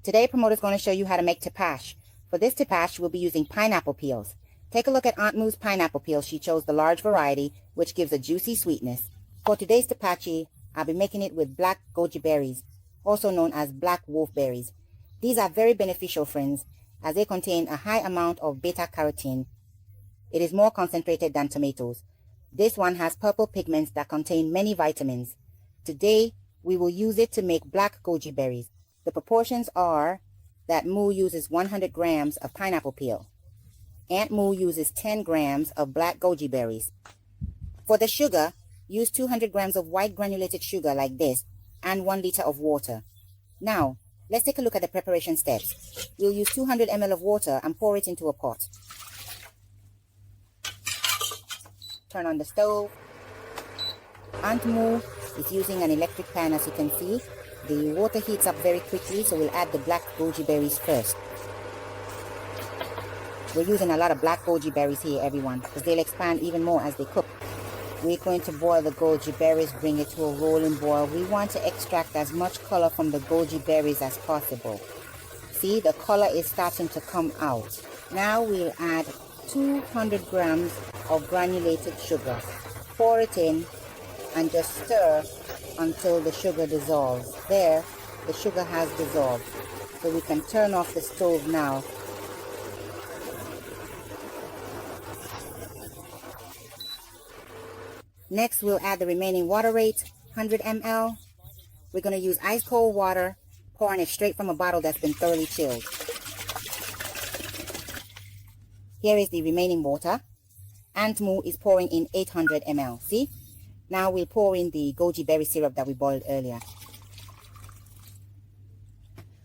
Today, Promoter is going to show you how to make tepache. For this tepache, we'll be using pineapple peels. Take a look at Aunt Moo's pineapple peel. She chose the large variety, which gives a juicy sweetness. For today's tepache, I'll be making it with black goji berries, also known as black wolf berries. These are very beneficial, friends, as they contain a high amount of beta-carotene. It is more concentrated than tomatoes. This one has purple pigments that contain many vitamins. Today, we will use it to make black goji berries. The proportions are that Moo uses 100 grams of pineapple peel. Aunt Moo uses 10 grams of black goji berries. For the sugar, use 200 grams of white granulated sugar like this and 1 liter of water. Now, let's take a look at the preparation steps. We'll use 200 ml of water and pour it into a pot. Turn on the stove. Aunt Moo is using an electric pan, as you can see. The water heats up very quickly, so we'll add the black goji berries first. We're using a lot of black goji berries here, everyone, because they'll expand even more as they cook. We're going to boil the goji berries, bring it to a rolling boil. We want to extract as much color from the goji berries as possible. See, the color is starting to come out. Now we'll add 200 grams of granulated sugar. Pour it in and just stir until the sugar dissolves. There, the sugar has dissolved. So we can turn off the stove now. Next, we'll add the remaining water rate, 100 ml. We're going to use ice cold water, pouring it straight from a bottle that's been thoroughly chilled. Here is the remaining water. Aunt Moo is pouring in 800 ml. See? Now we'll pour in the goji berry syrup that we boiled earlier.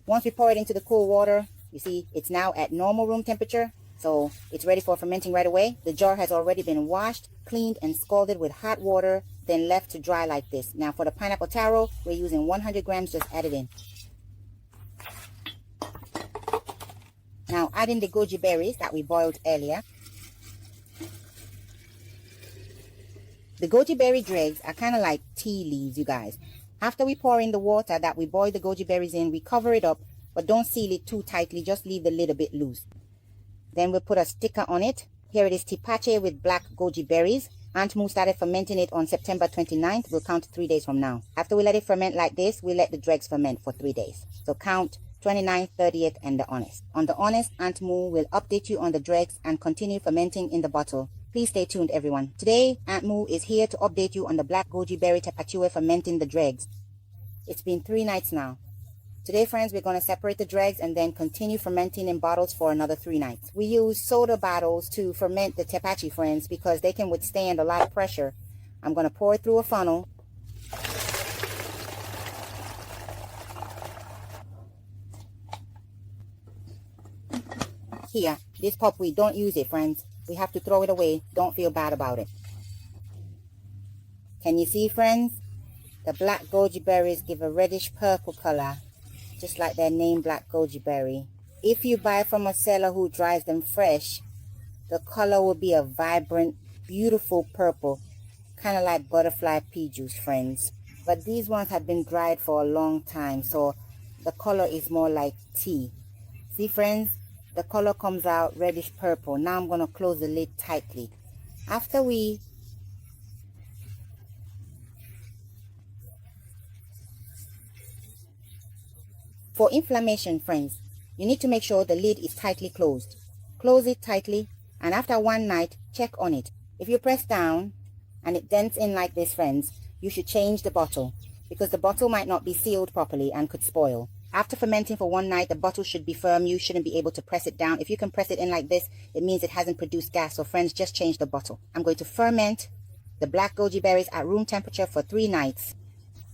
Once we pour it into the cool water, you see it's now at normal room temperature. So it's ready for fermenting right away. The jar has already been washed, cleaned, and scalded with hot water, then left to dry like this. Now for the pineapple taro, we're using 100 grams, just add it in. Now add in the goji berries that we boiled earlier. The goji berry dregs are kind of like tea leaves, you guys. After we pour in the water that we boiled the goji berries in, we cover it up, but don't seal it too tightly, just leave the lid a bit loose. Then we'll put a sticker on it. Here it is, tepache with black goji berries. Aunt Moo started fermenting it on September 29th. We'll count 3 days from now. After we let it ferment like this, we let the dregs ferment for 3 days. So count 29th, 30th, and the honest. On the honest, Aunt Moo will update you on the dregs and continue fermenting in the bottle. Please stay tuned, everyone. Today, Aunt Moo is here to update you on the black goji berry tepache fermenting the dregs. It's been 3 nights now. Today, friends, we're going to separate the dregs and then continue fermenting in bottles for another 3 nights. We use soda bottles to ferment the tepache, friends, because they can withstand a lot of pressure. I'm going to pour it through a funnel. Here, this pulp, we don't use it, friends. We have to throw it away. Don't feel bad about it. Can you see, friends? The black goji berries give a reddish purple color, just like their name, black goji berry. If you buy from a seller who dries them fresh, the color will be a vibrant, beautiful purple, kind of like butterfly pea juice, friends. But these ones have been dried for a long time, so the color is more like tea. See, friends? The color comes out reddish purple. Now I'm going to close the lid tightly. After we For inflammation, friends, you need to make sure the lid is tightly closed. Close it tightly, and after 1 night, check on it. If you press down and it dents in like this, friends, you should change the bottle, because the bottle might not be sealed properly and could spoil. After fermenting for 1 night, the bottle should be firm. You shouldn't be able to press it down. If you can press it in like this, it means it hasn't produced gas. So friends, just change the bottle. I'm going to ferment the black goji berries at room temperature for 3 nights.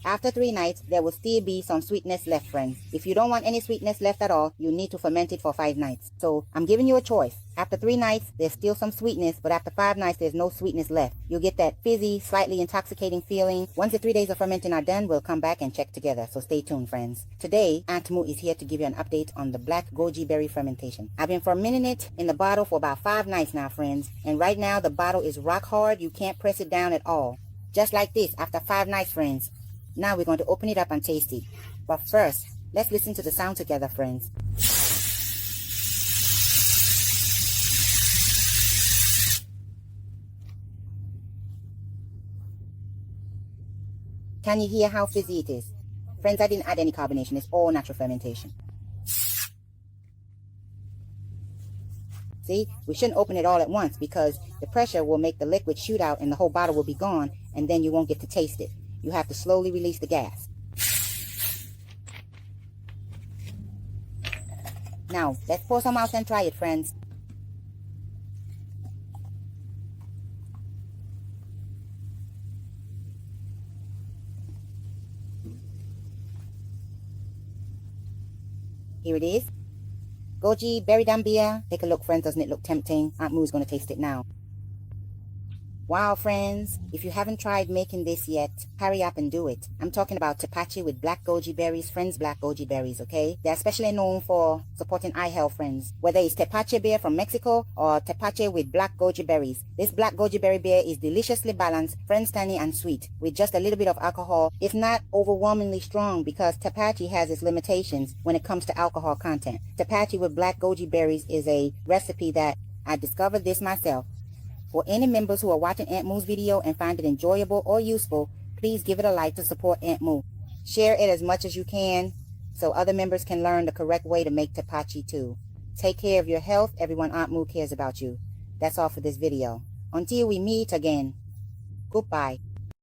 After 3 nights, there will still be some sweetness left, friends. If you don't want any sweetness left at all, you need to ferment it for 5 nights. So I'm giving you a choice. After 3 nights, there's still some sweetness, but after 5 nights, there's no sweetness left. You'll get that fizzy, slightly intoxicating feeling. Once the 3 days of fermenting are done, we'll come back and check together. So stay tuned, friends. Today, Aunt Moo is here to give you an update on the black goji berry fermentation. I've been fermenting it in the bottle for about 5 nights now, friends. And right now, the bottle is rock hard. You can't press it down at all. Just like this, after 5 nights, friends. Now we're going to open it up and taste it. But first, Let's listen to the sound together, friends. Can you hear how fizzy it is? Friends, I didn't add any carbonation. It's all natural fermentation. See, we shouldn't open it all at once because the pressure will make the liquid shoot out and the whole bottle will be gone, and then you won't get to taste it. You have to slowly release the gas. Now, let's pour some out and try it, friends. Here it is. Goji Berry Tepache. Take a look, friends. Doesn't it look tempting? Aunt Moo's going to taste it now. Wow, friends, if you haven't tried making this yet, hurry up and do it. I'm talking about tepache with black goji berries, friends, black goji berries, okay? They're especially known for supporting eye health, friends. Whether it's tepache beer from Mexico or tepache with black goji berries. This black goji berry beer is deliciously balanced, friends, tangy and sweet, with just a little bit of alcohol. It's not overwhelmingly strong because tepache has its limitations when it comes to alcohol content. Tepache with black goji berries is a recipe that I discovered this myself. For any members who are watching Aunt Moo's video and find it enjoyable or useful, please give it a like to support Aunt Moo. Share it as much as you can so other members can learn the correct way to make tepache too. Take care of your health. Everyone, Aunt Moo cares about you. That's all for this video. Until we meet again. Goodbye.